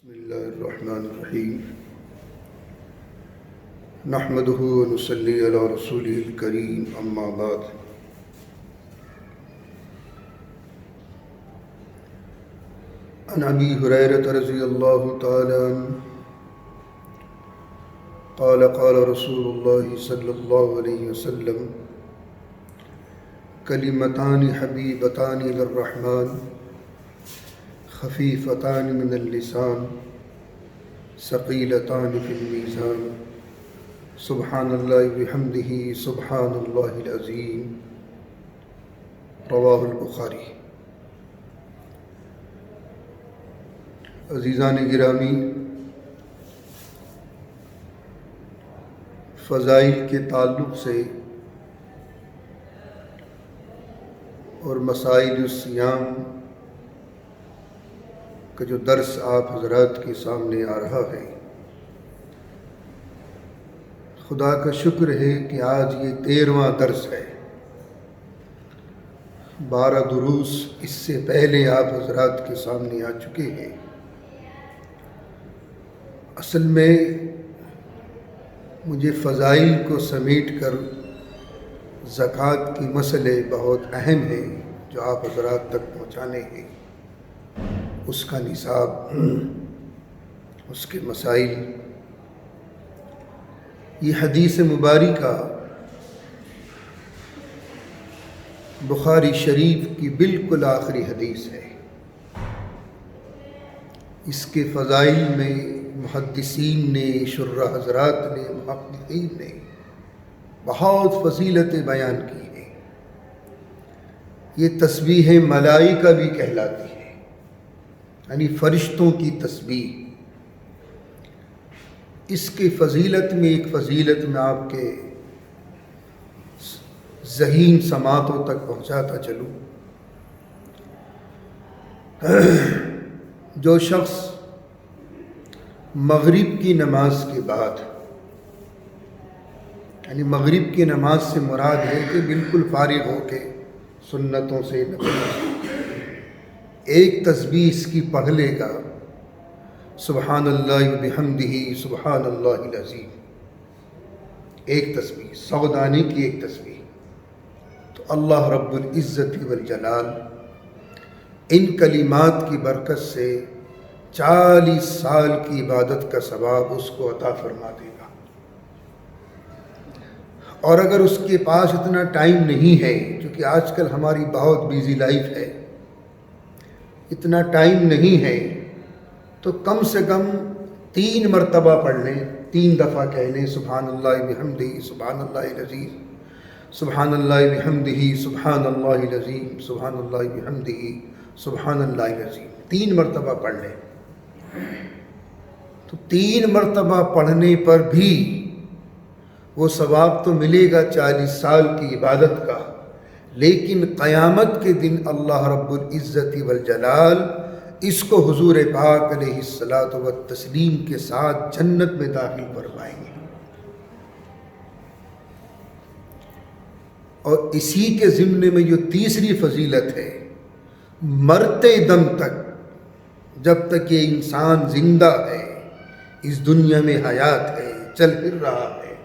بسم الله الرحمن الرحيم نحمده ونصلي على رسوله الكريم أما بعد عن أبي هريرة رضي الله تعالى عنه قال قال رسول الله صلى الله عليه وسلم كلمتان حبيبتان للرحمن خفيفتان من اللسان ثقيلتان في الميزان سبحان الله بحمده سبحان الله العظيم رواه البخاری۔ عزیزان گرامی، فضائل کے تعلق سے اور مسائل الصیام کا جو درس آپ حضرات کے سامنے آ رہا ہے، خدا کا شکر ہے کہ آج یہ 13واں درس ہے۔ 12 دروس اس سے پہلے آپ حضرات کے سامنے آ چکے ہیں۔ اصل میں مجھے فضائل کو سمیٹ کر زکوٰۃ کی مسئلے بہت اہم ہیں جو آپ حضرات تک پہنچانے ہیں، اس کا نصاب، اس کے مسائل۔ یہ حدیث مبارکہ بخاری شریف کی بالکل آخری حدیث ہے۔ اس کے فضائل میں محدثین نے، شرح حضرات نے، محققین نے بہت فضیلتیں بیان کی ہیں۔ یہ تسبیح ملائکہ بھی کہلاتی ہے، یعنی فرشتوں کی تسبیح۔ اس کی فضیلت میں ایک فضیلت میں آپ کے ذہین سماعتوں تک پہنچاتا چلوں۔ جو شخص مغرب کی نماز کے بعد، یعنی مغرب کی نماز سے مراد ہے کہ بالکل فارغ ہو کے سنتوں سے، ایک تسبیح اس کی پڑھ لے گا، سبحان اللہ بحمدہ سبحان اللہ العظیم، ایک تسبیح، 100 دانے کی ایک تسبیح، تو اللہ رب العزت والجلال ان کلمات کی برکت سے 40 سال کی عبادت کا ثواب اس کو عطا فرما دے گا۔ اور اگر اس کے پاس اتنا ٹائم نہیں ہے، کیونکہ آج کل ہماری بہت بیزی لائف ہے، اتنا ٹائم نہیں ہے، تو کم سے کم 3 مرتبہ پڑھ لیں، 3 دفعہ کہہ لیں، سبحان اللہ بحمدہ سبحان اللہ العظیم، سبحان اللہ بحمدہ سبحان اللہ العظیم، سبحان اللہ بحمدہ سبحان اللہ العظیم، 3 مرتبہ پڑھ لیں۔ تو 3 مرتبہ پڑھنے پر بھی وہ ثواب تو ملے گا 40 سال کی عبادت کا، لیکن قیامت کے دن اللہ رب العزت والجلال اس کو حضور پاک علیہ الصلاۃ والتسلیم کے ساتھ جنت میں داخل فرمائیں گے۔ اور اسی کے ضمن میں جو تیسری فضیلت ہے، مرتے دم تک، جب تک یہ انسان زندہ ہے، اس دنیا میں حیات ہے، چل پھر رہا ہے،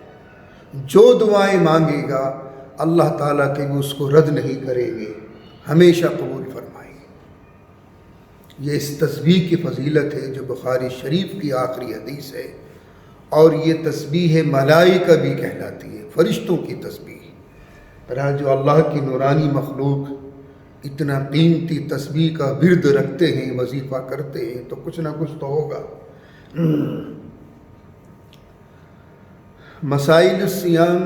جو دعائیں مانگے گا اللہ تعالیٰ کے وہ اس کو رد نہیں کریں گے، ہمیشہ قبول فرمائیں گے۔ یہ اس تسبیح کی فضیلت ہے جو بخاری شریف کی آخری حدیث ہے، اور یہ تسبیح ملائکہ بھی کہلاتی ہے، فرشتوں کی تسبیح۔ جو اللہ کی نورانی مخلوق اتنا قیمتی تسبیح کا ورد رکھتے ہیں، وظیفہ کرتے ہیں، تو کچھ نہ کچھ تو ہوگا۔ مسائل الصیام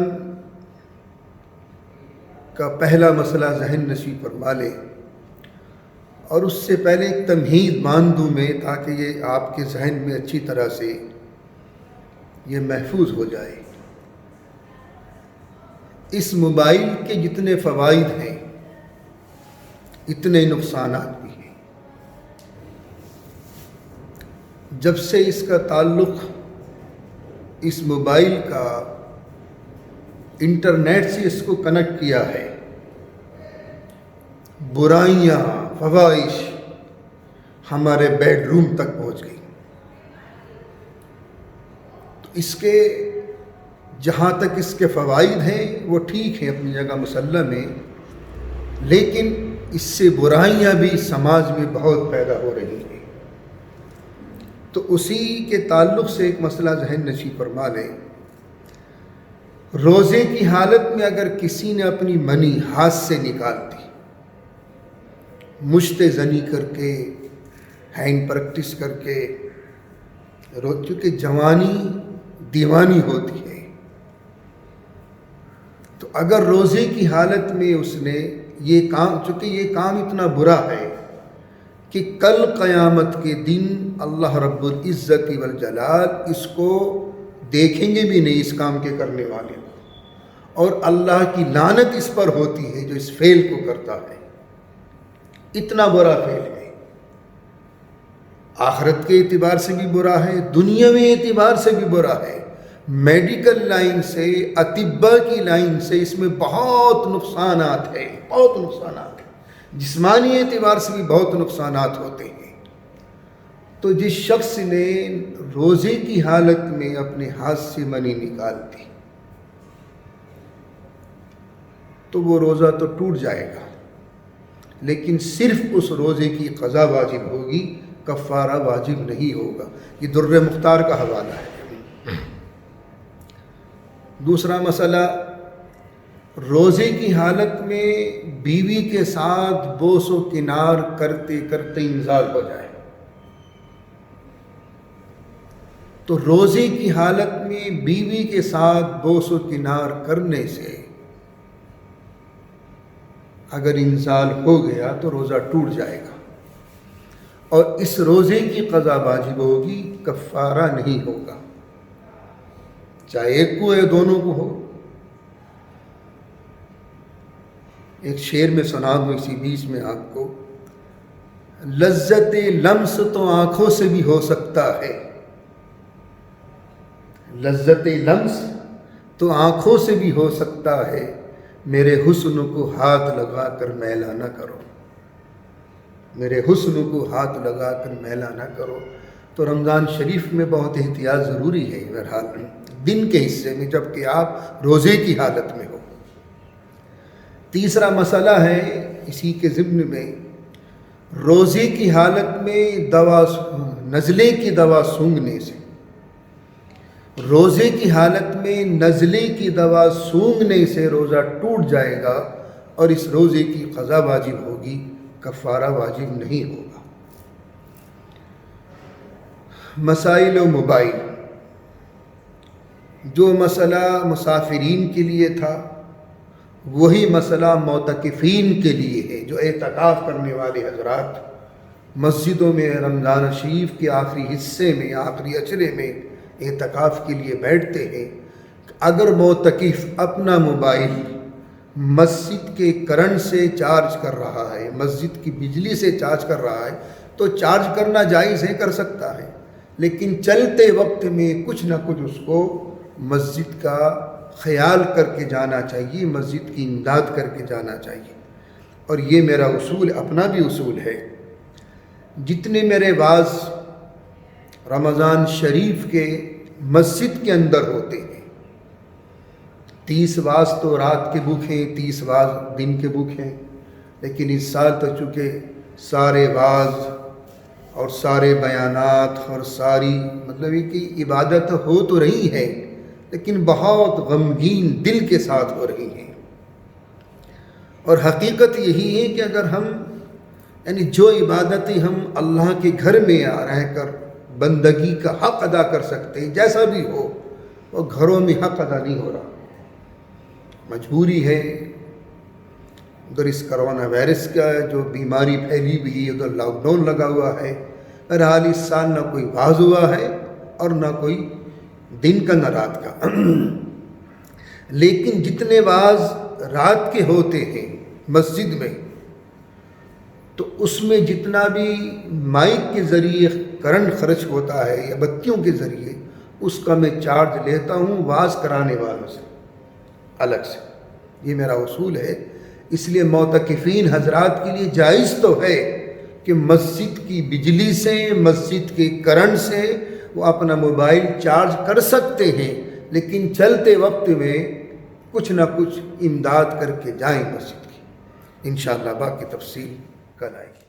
کا پہلا مسئلہ ذہن نشین فرما لے، اور اس سے پہلے ایک تمہید مان دوں میں، تاکہ یہ آپ کے ذہن میں اچھی طرح سے یہ محفوظ ہو جائے۔ اس موبائل کے جتنے فوائد ہیں اتنے نقصانات بھی ہیں۔ جب سے اس کا تعلق اس موبائل کا انٹرنیٹ سے اس کو کنیکٹ کیا ہے، برائیاں، فواہش ہمارے بیڈ روم تک پہنچ گئی۔ اس کے جہاں تک اس کے فوائد ہیں وہ ٹھیک ہیں اپنی جگہ مسلم میں، لیکن اس سے برائیاں بھی سماج میں بہت پیدا ہو رہی ہیں۔ تو اسی کے تعلق سے ایک مسئلہ ذہن نشین فرما لیں۔ روزے کی حالت میں اگر کسی نے اپنی منی ہاتھ سے نکال دی، مشت زنی کر کے، ہینڈ پریکٹس کر کے، چونکہ جوانی دیوانی ہوتی ہے، تو اگر روزے کی حالت میں اس نے یہ کام، چونکہ یہ کام اتنا برا ہے کہ کل قیامت کے دن اللہ رب العزت والجلال اس کو دیکھیں گے بھی نہیں اس کام کے کرنے والے، اور اللہ کی لعنت اس پر ہوتی ہے جو اس فعل کو کرتا ہے۔ اتنا برا فعل ہے، آخرت کے اعتبار سے بھی برا ہے، دنیاوی اعتبار سے بھی برا ہے، میڈیکل لائن سے، اطباء کی لائن سے اس میں بہت نقصانات ہیں، بہت نقصانات ہیں، جسمانی اعتبار سے بھی بہت نقصانات ہوتے ہیں۔ تو جس شخص نے روزے کی حالت میں اپنے ہاتھ سے منی نکال دی تو وہ روزہ تو ٹوٹ جائے گا، لیکن صرف اس روزے کی قضا واجب ہوگی، کفارہ واجب نہیں ہوگا۔ یہ در مختار کا حوالہ ہے۔ دوسرا مسئلہ، روزے کی حالت میں بیوی کے ساتھ بوس و کنار کرتے کرتے انزال ہو جائے، تو روزے کی حالت میں بیوی کے ساتھ بوس و کنار کرنے سے اگر انزال ہو گیا تو روزہ ٹوٹ جائے گا، اور اس روزے کی قضا واجب ہوگی، کفارہ نہیں ہوگا، چاہے ایک کو یا دونوں کو ہو۔ ایک شعر میں سنا دوں اسی بیچ میں آپ کو، لذت لمس تو آنکھوں سے بھی ہو سکتا ہے، لذت لمس تو آنکھوں سے بھی ہو سکتا ہے، میرے حسن کو ہاتھ لگا کر میلا نہ کرو، میرے حسن کو ہاتھ لگا کر میلا نہ کرو۔ تو رمضان شریف میں بہت احتیاط ضروری ہے بہرحال دن کے حصے میں، جبکہ آپ روزے کی حالت میں ہو۔ تیسرا مسئلہ ہے اسی کے ضمن میں، روزے کی حالت میں نزلے کی دوا سونگھنے سے، روزے کی حالت میں نزلے کی دوا سونگھنے سے روزہ ٹوٹ جائے گا، اور اس روزے کی قضا واجب ہوگی، کفارہ واجب نہیں ہوگا۔ مسائل و موبائل، جو مسئلہ مسافرین کے لیے تھا وہی مسئلہ معتکفین کے لیے ہے، جو اعتکاف کرنے والے حضرات مسجدوں میں رمضان شریف کے آخری حصے میں، آخری اشرے میں اعتکاف کے لیے بیٹھتے ہیں۔ اگر معتکف اپنا موبائل مسجد کے کرنٹ سے چارج کر رہا ہے، مسجد کی بجلی سے چارج کر رہا ہے، تو چارج کرنا جائز ہے، کر سکتا ہے، لیکن چلتے وقت میں کچھ نہ کچھ اس کو مسجد کا خیال کر کے جانا چاہیے، مسجد کی امداد کر کے جانا چاہیے۔ اور یہ میرا اصول، اپنا بھی اصول ہے، جتنے میرے واعظ رمضان شریف کے مسجد کے اندر ہوتے ہیں، 30 واعظ تو رات کے بک ہیں، 30 واعظ دن کے بک ہیں، لیکن اس سال تو چونکہ سارے واعظ اور سارے بیانات اور ساری مطلب یہ کہ عبادت ہو تو رہی ہے، لیکن بہت غمگین دل کے ساتھ ہو رہی ہیں۔ اور حقیقت یہی ہے کہ اگر ہم یعنی جو عبادتیں ہم اللہ کے گھر میں رہ کر بندگی کا حق ادا کر سکتے ہیں، جیسا بھی ہو، وہ گھروں میں حق ادا نہیں ہو رہا، مجبوری ہے۔ ادھر اس کرونا وائرس کا جو بیماری پھیلی ہوئی ہے، ادھر لاک ڈاؤن لگا ہوا ہے، بہرحال اس سال نہ کوئی واعظ ہوا ہے اور نہ کوئی دن کا نہ رات کا، لیکن جتنے واعظ رات کے ہوتے ہیں مسجد میں، تو اس میں جتنا بھی مائک کے ذریعے کرنٹ خرچ ہوتا ہے یا بتیوں کے ذریعے، اس کا میں چارج لیتا ہوں واعظ کرانے والوں سے الگ سے، یہ میرا اصول ہے۔ اس لیے معتکفین حضرات کے لیے جائز تو ہے کہ مسجد کی بجلی سے، مسجد کے کرنٹ سے وہ اپنا موبائل چارج کر سکتے ہیں، لیکن چلتے وقت میں کچھ نہ کچھ امداد کر کے جائیں مسجد کی۔ انشاءاللہ باقی تفصیل کل آئے گی۔